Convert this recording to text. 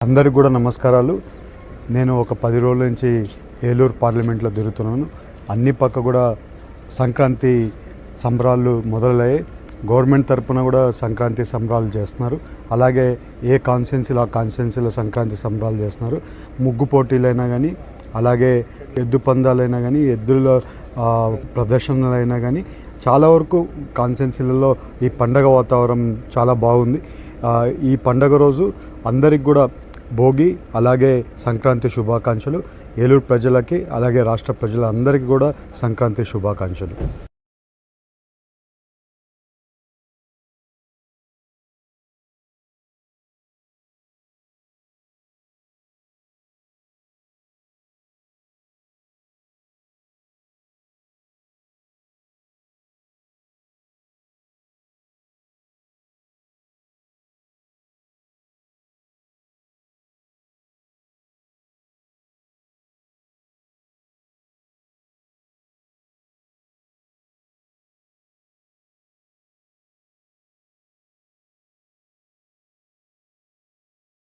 అందరికి కూడా నమస్కారాలు. నేను ఒక 10 రోజుల నుంచి ఏలూరు పార్లమెంట్లో తిరుగుతున్నాను. అన్ని పక్క కూడా సంక్రాంతి సంబరాలు మొదలయ్యాయి. గవర్నమెంట్ తరపున కూడా సంక్రాంతి సంబరాలు చేస్తున్నారు. అలాగే ఏ కాన్స్టిట్యున్సీలో ఆ కాన్స్టిట్యున్సీలో సంక్రాంతి సంబరాలు చేస్తున్నారు. ముగ్గు పోటీలైనా కానీ, అలాగే ఎద్దు పందాలైనా కానీ, ఎద్దుల ప్రదర్శనలైనా కానీ చాలా వరకు కాన్స్టిట్యున్సీలలో ఈ పండగ వాతావరణం చాలా బాగుంది. ఈ పండగ రోజు అందరికి కూడా భోగి అలాగే సంక్రాంతి శుభాకాంక్షలు. ఏలూరు ప్రజలకి అలాగే రాష్ట్ర ప్రజలందరికీ కూడా సంక్రాంతి శుభాకాంక్షలు.